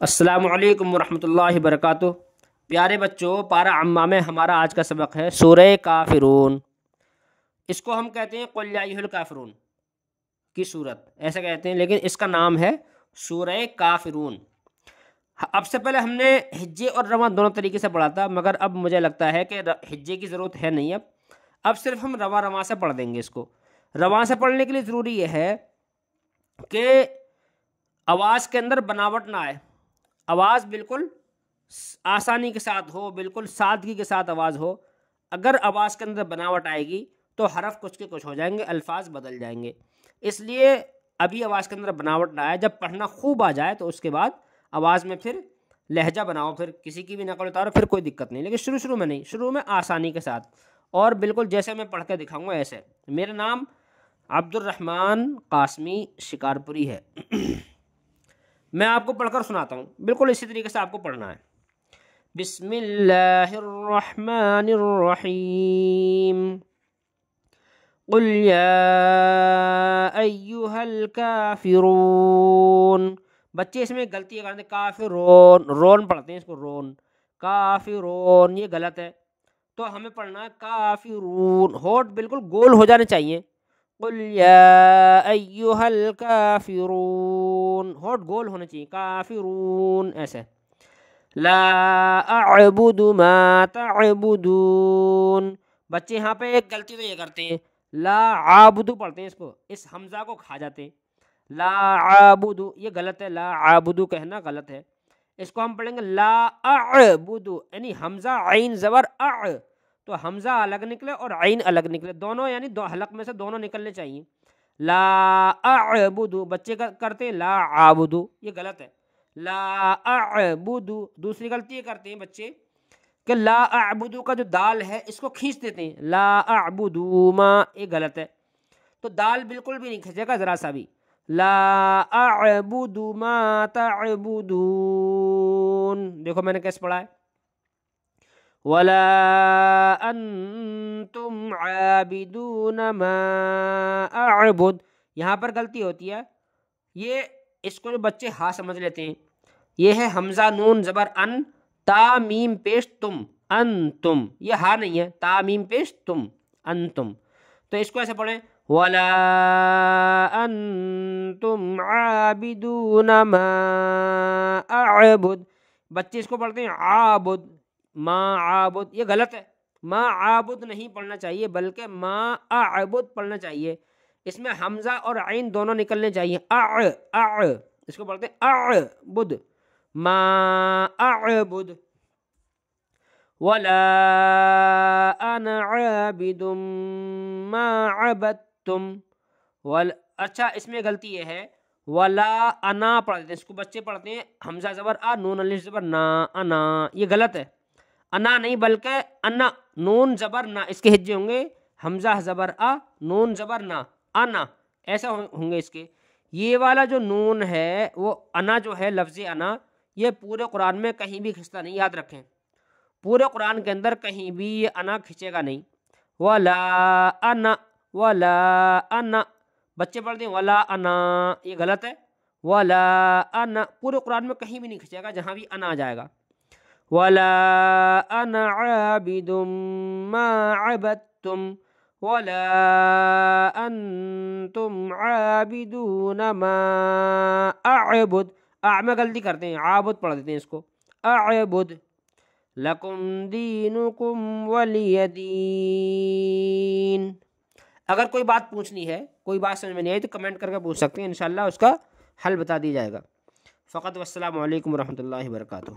السلام علیکم ورحمۃ اللہ وبرکاتہ۔ پیارے بچوں، پارہ عامہ میں ہمارا آج کا سبق ہے سورہ کافرون۔ اس کو ہم کہتے ہیں قل یا ایھا الکافرون کی صورت، ایسا کہتے ہیں، لیکن اس کا نام ہے سورہ کافرون۔ اب سے پہلے ہم نے ہجے اور رواں دونوں طریقے سے پڑھا تھا، مگر اب مجھے لگتا ہے کہ ہجے کی ضرورت ہے نہیں، اب صرف ہم رواں سے پڑھ دیں گے اس کو۔ رواں سے پڑھنے کے لیے ضروری یہ ہے کہ آواز کے اندر بناوٹ نہ آئے، آواز بالکل آسانی کے ساتھ ہو، بالکل سادگی کے ساتھ آواز ہو۔ اگر آواز کے اندر بناوٹ آئے گی تو حرف کچھ کے کچھ ہو جائیں گے، الفاظ بدل جائیں گے۔ اس لیے ابھی آواز کے اندر بناوٹ نہ آئے، جب پڑھنا خوب آ جائے تو اس کے بعد آواز میں پھر لہجہ بناؤ، پھر کسی کی بھی نقل اتارو، پھر کوئی دقت نہیں، لیکن شروع میں نہیں، شروع میں آسانی کے ساتھ اور بالکل جیسے میں پڑھ کے دکھاؤں گا ایسے۔ میرا نام عبد الرحمن قاسمی شکارپوری ہے۔ میں آپ کو پڑھ کر سناتا ہوں، بالکل اسی طریقے سے آپ کو پڑھنا ہے۔ بسم اللہ الرحمن الرحیم، قل یا ایھا الکافرون۔ بچے اس میں غلطی کرتے ہیں، کافرون، رون پڑھتے ہیں اس کو، رون، کافرون، یہ غلط ہے۔ تو ہمیں پڑھنا ہے کافرون، ہونٹ بالکل گول ہو جانے چاہیے۔ قل یا ایھا الکافرون، ہونٹ گول ہونے چاہیے، کافرون ایسے۔ لا اعبد ما تعبدون، بچے یہاں پہ ایک غلطی تو یہ کرتے ہیں، لا عابدو پڑھتے ہیں اس کو، اس حمزہ کو کھا جاتے ہیں، لا عابدو، یہ غلط ہے، لا عابدو کہنا غلط ہے۔ اس کو ہم پڑھیں گے لا اعبدو، یعنی حمزہ عین زبر اع، تو حمزہ الگ نکلے اور عین الگ نکلے، دونوں یعنی دو حلق میں سے دونوں نکلنے چاہیے۔ لا اعبدو، بچے کرتے ہیں لا عابدو، یہ غلط ہے، لا اعبدو۔ دوسری غلطی یہ کرتے ہیں بچے کہ لا اعبدو کا جو دال ہے اس کو کھینچ دیتے ہیں، لا اعبدو ما، یہ غلط ہے۔ تو دال بالکل بھی نہیں کھینچے گا ذرا سا بھی، لا اعبد ما تعبدون۔ دیکھو میں نے کیسے پڑھا ہے، ولا انتم عابدون ما اعبد، یہاں پر غلطی ہوتی ہے، یہ اس کو جو بچے ہاں سمجھ لیتے ہیں، یہ ہے حمزہ نون زبر ان، تا میم پیش تم، انتم، یہ ہاں نہیں ہے، تا میم پیش تم، انتم۔ تو اس کو ایسے پڑھیں ولا انتم عابدون ما اعبد، بچے اس کو پڑھتے ہیں عابد، ما عابد، یہ غلط ہے، ما عابد نہیں پڑھنا چاہیے بلکہ ما اعبد پڑھنا چاہیے۔ اس میں حمزہ اور عین دونوں نکلنے چاہیے، اس کو پڑھتے ہیں اعبد، ما اعبد، ولا انا عابد ما عبدتم۔ اچھا اس میں غلطی یہ ہے، ولا انا پڑھتے ہیں، اس کو بچے پڑھتے ہیں حمزہ زبر آ، نون الف زبر نا، انا، یہ غلط ہے، انا نہیں بلکہ انا، نون زبر نا، اس کے ہجے ہوں گے حمزہ زبر آ، نون زبر نا، انا، ایسا ہوں گے اس کے۔ یہ والا جو نون ہے وہ انا جو ہے، لفظ انا، یہ پورے قرآن میں کہیں بھی کھنچتا نہیں، یاد رکھیں، پورے قرآن کے اندر کہیں بھی یہ انا کھنچے گا نہیں۔ ولا انا، ولا انا، بچے پڑھتے ہیں ولا انا، یہ غلط ہے، ولا انا، پورے قرآن میں کہیں بھی نہیں کھنچے گا، جہاں بھی انا آ جائے گا۔ ولا انا عابد ما عبدتم ولا انتم عابدون ما اعبد، میں غلطی کرتے ہیں، عابد پڑھ دیتے ہیں اس کو، اعبد، لکم دینکم ولی دین۔ اگر کوئی بات پوچھنی ہے، کوئی بات سمجھ میں نہیں آئی تو کمنٹ کر کے پوچھ سکتے ہیں، انشاءاللہ اس کا حل بتا دیا جائے گا۔ فقط والسلام علیکم ورحمۃ اللہ وبرکاتہ۔